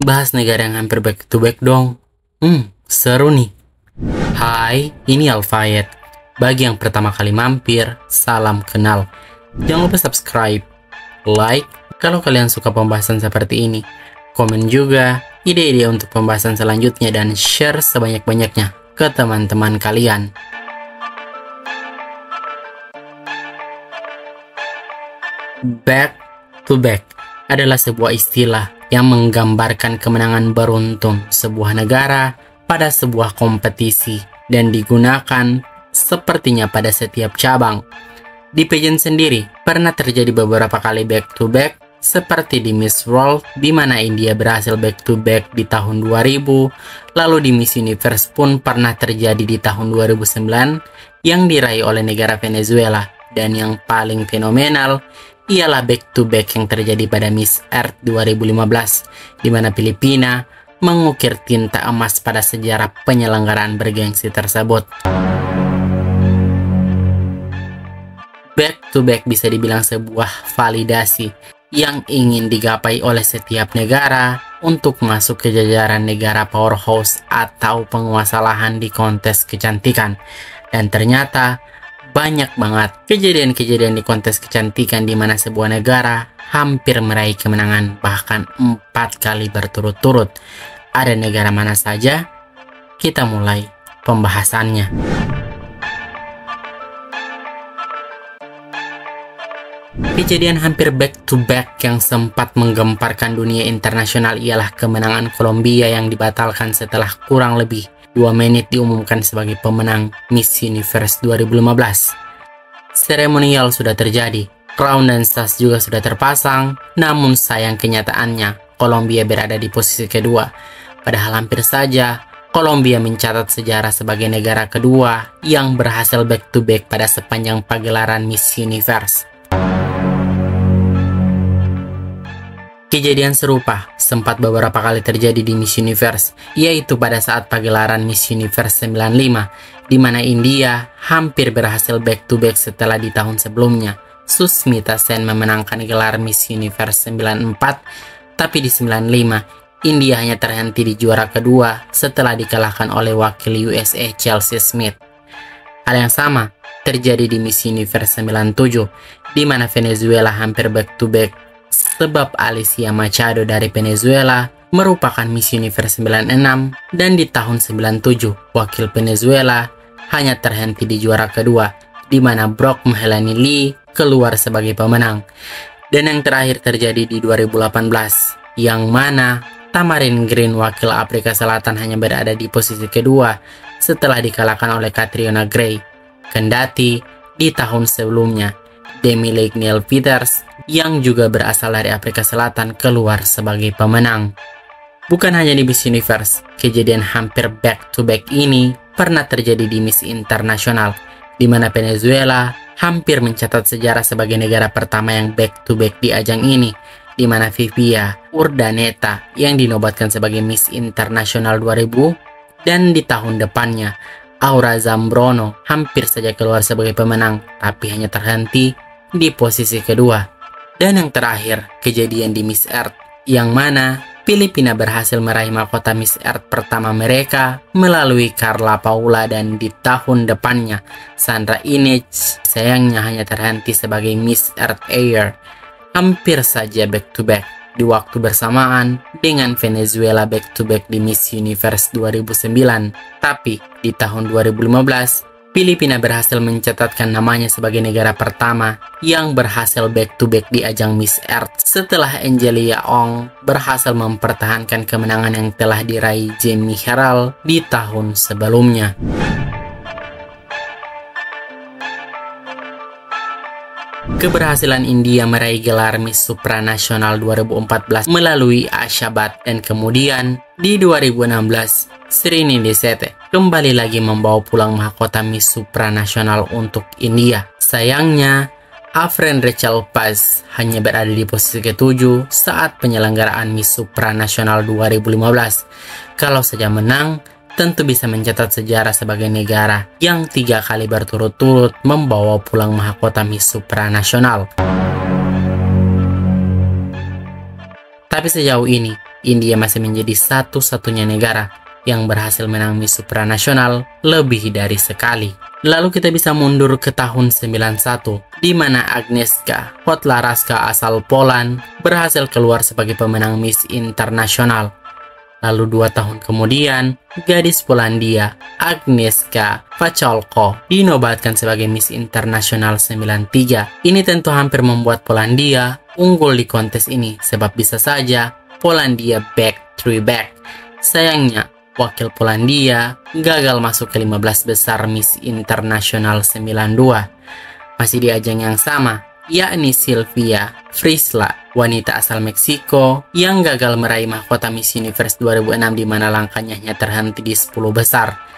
Bahas negara yang hampir back to back dong. Seru nih. Hai, ini Alfayet. Bagi yang pertama kali mampir, salam kenal. Jangan lupa subscribe, like, kalau kalian suka pembahasan seperti ini. Komen juga ide-ide untuk pembahasan selanjutnya dan share sebanyak-banyaknya ke teman-teman kalian. Back to back adalah sebuah istilah yang menggambarkan kemenangan beruntun sebuah negara pada sebuah kompetisi dan digunakan sepertinya pada setiap cabang. Di pageant sendiri, pernah terjadi beberapa kali back to back seperti di Miss World di mana India berhasil back to back di tahun 2000, lalu di Miss Universe pun pernah terjadi di tahun 2009 yang diraih oleh negara Venezuela, dan yang paling fenomenal ialah back to back yang terjadi pada Miss Earth 2015 di mana Filipina mengukir tinta emas pada sejarah penyelenggaraan bergengsi tersebut. Back to back bisa dibilang sebuah validasi yang ingin digapai oleh setiap negara untuk masuk ke jajaran negara powerhouse atau penguasa lahan di kontes kecantikan. Dan ternyata banyak banget kejadian-kejadian di kontes kecantikan di mana sebuah negara hampir meraih kemenangan bahkan 4 kali berturut-turut. Ada negara mana saja? Kita mulai pembahasannya. Kejadian hampir back to back yang sempat menggemparkan dunia internasional ialah kemenangan Kolombia yang dibatalkan setelah kurang lebih 2 menit diumumkan sebagai pemenang Miss Universe 2015. Seremonial sudah terjadi, crown dan sas juga sudah terpasang, namun sayang kenyataannya Kolombia berada di posisi kedua. Padahal hampir saja Kolombia mencatat sejarah sebagai negara kedua yang berhasil back to back pada sepanjang pagelaran Miss Universe. Kejadian serupa sempat beberapa kali terjadi di Miss Universe, yaitu pada saat pagelaran Miss Universe 95, di mana India hampir berhasil back to back setelah di tahun sebelumnya Susmita Sen memenangkan gelar Miss Universe 94, tapi di 95 India hanya terhenti di juara kedua setelah dikalahkan oleh wakil USA Chelsea Smith. Hal yang sama terjadi di Miss Universe 97, di mana Venezuela hampir back to back sebab Alicia Machado dari Venezuela merupakan Miss Universe 96, dan di tahun 97 wakil Venezuela hanya terhenti di juara kedua di mana Brooke Mahelani Lee keluar sebagai pemenang. Dan yang terakhir terjadi di 2018 yang mana Tamarin Green wakil Afrika Selatan hanya berada di posisi kedua setelah dikalahkan oleh Catriona Gray. Kendati di tahun sebelumnya Demi Neil Peters yang juga berasal dari Afrika Selatan keluar sebagai pemenang. Bukan hanya di Miss Universe, kejadian hampir back to back ini pernah terjadi di Miss International, di mana Venezuela hampir mencatat sejarah sebagai negara pertama yang back to back di ajang ini, di mana Vivia Urdaneta yang dinobatkan sebagai Miss International 2000, dan di tahun depannya Aura Zambrono hampir saja keluar sebagai pemenang, tapi hanya terhenti di posisi kedua. Dan yang terakhir, kejadian di Miss Earth, yang mana Filipina berhasil meraih mahkota Miss Earth pertama mereka melalui Carla Paula, dan di tahun depannya Sandra Inech sayangnya hanya terhenti sebagai Miss Earth Air. Hampir saja back to back di waktu bersamaan dengan Venezuela back to back di Miss Universe 2009. Tapi di tahun 2015 Filipina berhasil mencatatkan namanya sebagai negara pertama yang berhasil back to back di ajang Miss Earth setelah Angelia Ong berhasil mempertahankan kemenangan yang telah diraih Jamie Herald di tahun sebelumnya. Keberhasilan India meraih gelar Miss Supranasional 2014 melalui Ashabat, dan kemudian di 2016 Srini Desete kembali lagi membawa pulang mahkota Miss Supranasional untuk India. Sayangnya, Afren Rachel Paz hanya berada di posisi ke-7 saat penyelenggaraan Miss Supranasional 2015. Kalau saja menang, tentu bisa mencatat sejarah sebagai negara yang 3 kali berturut-turut membawa pulang mahkota Miss Supranasional. Tapi sejauh ini, India masih menjadi satu-satunya negara yang berhasil menang Miss Supranasional lebih dari sekali. Lalu kita bisa mundur ke tahun 91, di mana Agnieszka Kotlarska asal Poland berhasil keluar sebagai pemenang Miss Internasional. Lalu 2 tahun kemudian, gadis Polandia Agnieszka Wacholko dinobatkan sebagai Miss Internasional 93. Ini tentu hampir membuat Polandia unggul di kontes ini, sebab bisa saja Polandia back to back. Sayangnya, wakil Polandia gagal masuk ke 15 besar Miss Internasional 92. Masih di ajang yang sama, yakni Sylvia Frisla, wanita asal Meksiko yang gagal meraih mahkota Miss Universe 2006 di mana langkahnya hanya terhenti di 10 besar.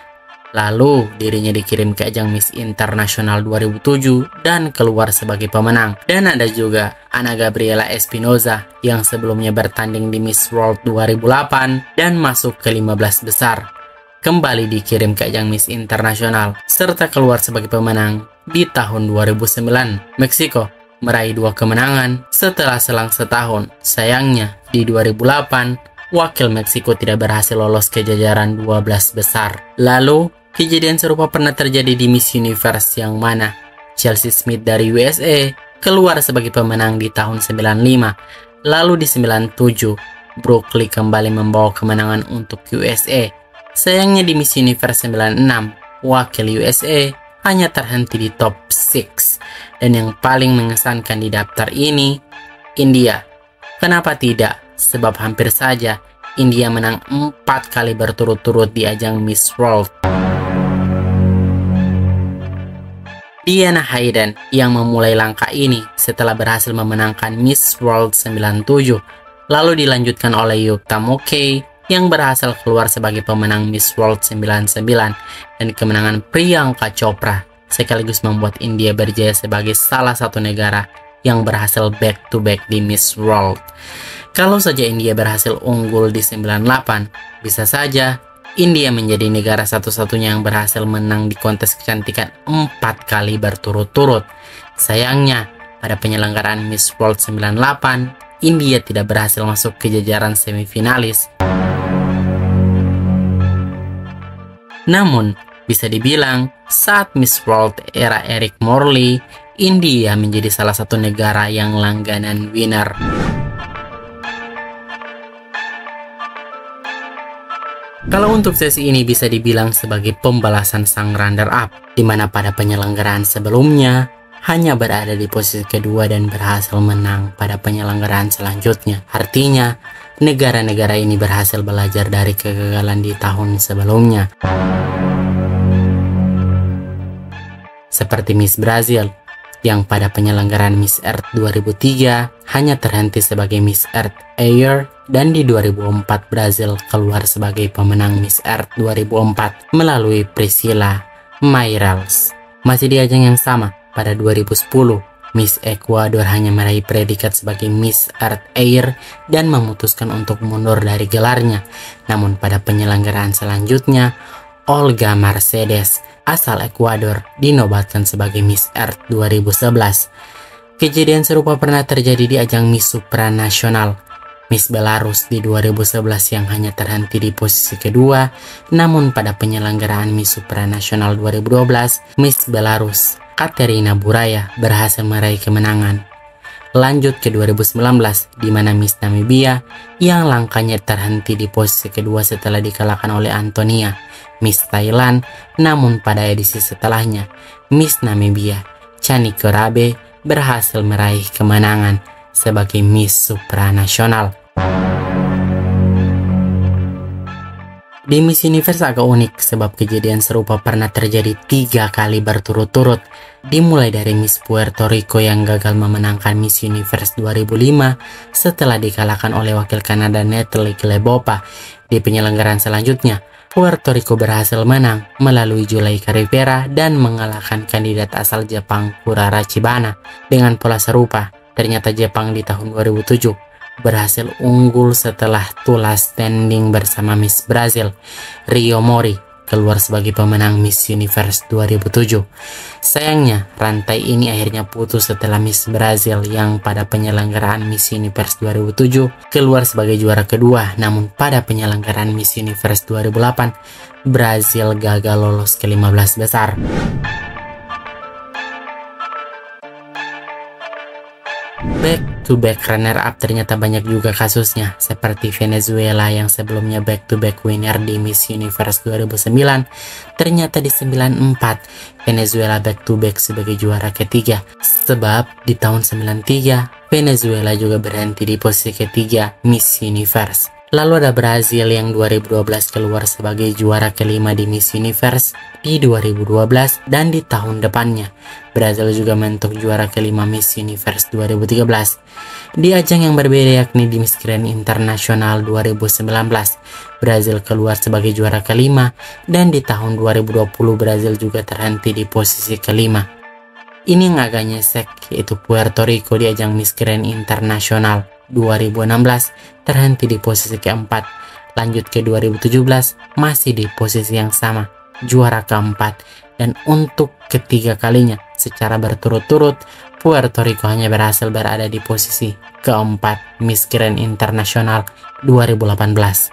Lalu dirinya dikirim ke ajang Miss Internasional 2007 dan keluar sebagai pemenang. Dan ada juga Ana Gabriela Espinoza yang sebelumnya bertanding di Miss World 2008 dan masuk ke 15 besar. Kembali dikirim ke ajang Miss Internasional serta keluar sebagai pemenang di tahun 2009. Meksiko meraih 2 kemenangan setelah selang setahun. Sayangnya, di 2008, wakil Meksiko tidak berhasil lolos ke jajaran 12 besar. Lalu, kejadian serupa pernah terjadi di Miss Universe yang mana Chelsea Smith dari USA keluar sebagai pemenang di tahun 95. Lalu di 97, Brooke Lee kembali membawa kemenangan untuk USA. Sayangnya di Miss Universe 96, wakil USA hanya terhenti di top 6. Dan yang paling mengesankan di daftar ini, India. Kenapa tidak? Sebab hampir saja India menang 4 kali berturut-turut di ajang Miss World. Diana Hayden yang memulai langkah ini setelah berhasil memenangkan Miss World 97. Lalu dilanjutkan oleh Yukta Mokey yang berhasil keluar sebagai pemenang Miss World 99. Dan kemenangan Priyanka Chopra sekaligus membuat India berjaya sebagai salah satu negara yang berhasil back-to-back di Miss World. Kalau saja India berhasil unggul di 98, bisa saja India menjadi negara satu-satunya yang berhasil menang di kontes kecantikan 4 kali berturut-turut. Sayangnya, pada penyelenggaraan Miss World 98, India tidak berhasil masuk ke jajaran semifinalis. Namun, bisa dibilang, saat Miss World era Eric Morley, India menjadi salah satu negara yang langganan winner. Kalau untuk sesi ini bisa dibilang sebagai pembalasan sang runner-up, di mana pada penyelenggaraan sebelumnya hanya berada di posisi kedua dan berhasil menang pada penyelenggaraan selanjutnya. Artinya, negara-negara ini berhasil belajar dari kegagalan di tahun sebelumnya. Seperti Miss Brazil, yang pada penyelenggaraan Miss Earth 2003 hanya terhenti sebagai Miss Earth Air, dan di 2004 Brazil keluar sebagai pemenang Miss Earth 2004 melalui Priscilla Meirelles. Masih di ajang yang sama, pada 2010, Miss Ecuador hanya meraih predikat sebagai Miss Earth Air dan memutuskan untuk mundur dari gelarnya. Namun pada penyelenggaraan selanjutnya, Olga Mercedes asal Ekuador dinobatkan sebagai Miss Earth 2011. Kejadian serupa pernah terjadi di ajang Miss Supranasional. Miss Belarus di 2011 yang hanya terhenti di posisi kedua, namun pada penyelenggaraan Miss Supranasional 2012, Miss Belarus Katerina Buraya berhasil meraih kemenangan. Lanjut ke 2019, di mana Miss Namibia yang langkahnya terhenti di posisi kedua setelah dikalahkan oleh Antonia, Miss Thailand, namun pada edisi setelahnya, Miss Namibia Chani Korabe berhasil meraih kemenangan sebagai Miss Supranasional. Di Miss Universe agak unik sebab kejadian serupa pernah terjadi 3 kali berturut-turut, dimulai dari Miss Puerto Rico yang gagal memenangkan Miss Universe 2005 setelah dikalahkan oleh wakil Kanada Natalie Glebopa. Di penyelenggaraan selanjutnya, Puerto Rico berhasil menang melalui Juleika Rivera dan mengalahkan kandidat asal Jepang Kurara Chibana. Dengan pola serupa, ternyata Jepang di tahun 2007 berhasil unggul setelah tulas standing bersama Miss Brazil Rio Mori keluar sebagai pemenang Miss Universe 2007. Sayangnya, rantai ini akhirnya putus setelah Miss Brazil yang pada penyelenggaraan Miss Universe 2007 keluar sebagai juara kedua, namun pada penyelenggaraan Miss Universe 2008, Brazil gagal lolos ke 15 besar. Back-to-back runner-up ternyata banyak juga kasusnya, seperti Venezuela yang sebelumnya back-to-back winner di Miss Universe 2009, ternyata di 94 Venezuela back-to-back sebagai juara ketiga, sebab di tahun 93 Venezuela juga berhenti di posisi ketiga Miss Universe. Lalu ada Brazil yang 2012 keluar sebagai juara kelima di Miss Universe di 2012, dan di tahun depannya Brazil juga mentok juara kelima Miss Universe 2013. Di ajang yang berbeda yakni di Miss Grand International 2019, Brazil keluar sebagai juara kelima, dan di tahun 2020 Brazil juga terhenti di posisi kelima. Ini yang agak nyesek, yaitu Puerto Rico di ajang Miss Grand International 2016 terhenti di posisi keempat. Lanjut ke 2017 masih di posisi yang sama, juara keempat. Dan untuk ketiga kalinya secara berturut-turut, Puerto Rico hanya berhasil berada di posisi keempat Miss Grand International 2018.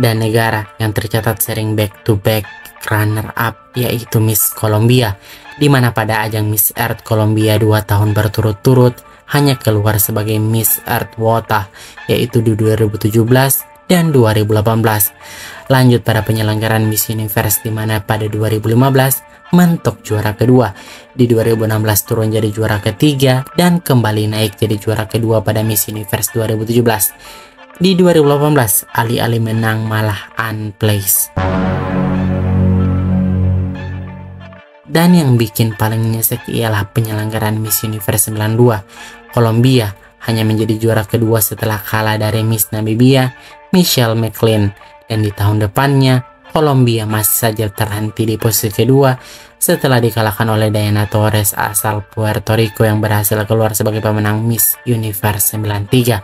Dan negara yang tercatat sering back-to-back runner-up yaitu Miss Colombia, di mana pada ajang Miss Earth Colombia 2 tahun berturut-turut hanya keluar sebagai Miss Earth Wota, yaitu di 2017 dan 2018. Lanjut pada penyelenggaraan Miss Universe, di mana pada 2015 mentok juara kedua, di 2016 turun jadi juara ketiga, dan kembali naik jadi juara kedua pada Miss Universe 2017. Di 2018 alih-alih menang malah unplaced. Dan yang bikin paling nyesek ialah penyelenggaraan Miss Universe 92. Colombia hanya menjadi juara kedua setelah kalah dari Miss Namibia, Michelle McLean. Dan di tahun depannya, Colombia masih saja terhenti di posisi kedua setelah dikalahkan oleh Diana Torres asal Puerto Rico yang berhasil keluar sebagai pemenang Miss Universe 93.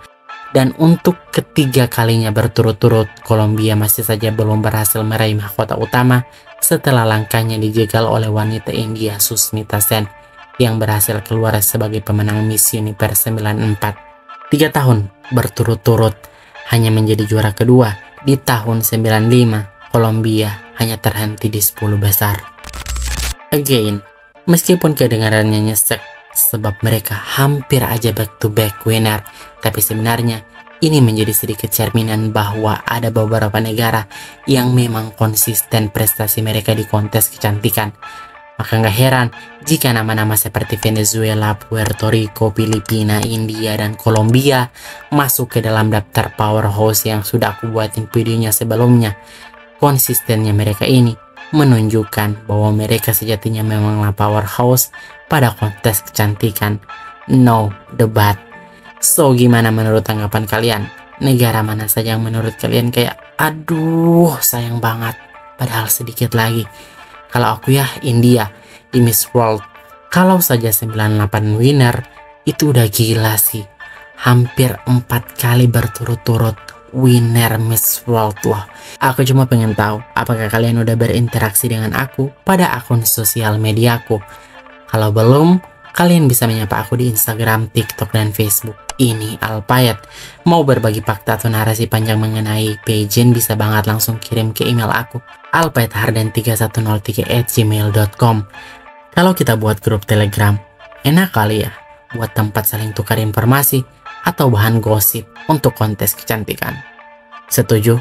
Dan untuk ketiga kalinya berturut-turut, Colombia masih saja belum berhasil meraih mahkota utama setelah langkahnya dijegal oleh wanita India Susmita Sen yang berhasil keluar sebagai pemenang Miss Universe 94. 3 tahun berturut-turut hanya menjadi juara kedua. Di tahun 95, Colombia hanya terhenti di 10 besar. Again, meskipun kedengarannya nyesek sebab mereka hampir aja back-to-back winner, tapi sebenarnya ini menjadi sedikit cerminan bahwa ada beberapa negara yang memang konsisten prestasi mereka di kontes kecantikan. Maka nggak heran jika nama-nama seperti Venezuela, Puerto Rico, Filipina, India, dan Colombia masuk ke dalam daftar powerhouse yang sudah aku buatin videonya sebelumnya. Konsistennya mereka ini menunjukkan bahwa mereka sejatinya memanglah powerhouse pada kontes kecantikan. No debat. So, gimana menurut tanggapan kalian? Negara mana saja yang menurut kalian kayak aduh sayang banget, padahal sedikit lagi? Kalau aku ya India di Miss World. Kalau saja 98 winner itu udah gila sih. Hampir 4 kali berturut-turut winner Miss World loh. Aku cuma pengen tahu apakah kalian udah berinteraksi dengan aku pada akun sosial mediaku. Kalau belum, kalian bisa menyapa aku di Instagram, TikTok, dan Facebook. Ini Alpayat. Mau berbagi fakta atau narasi panjang mengenai pageant, bisa banget langsung kirim ke email aku, alpayathardan3103@gmail.com. Kalau kita buat grup Telegram, enak kali ya buat tempat saling tukar informasi atau bahan gosip untuk kontes kecantikan. Setuju?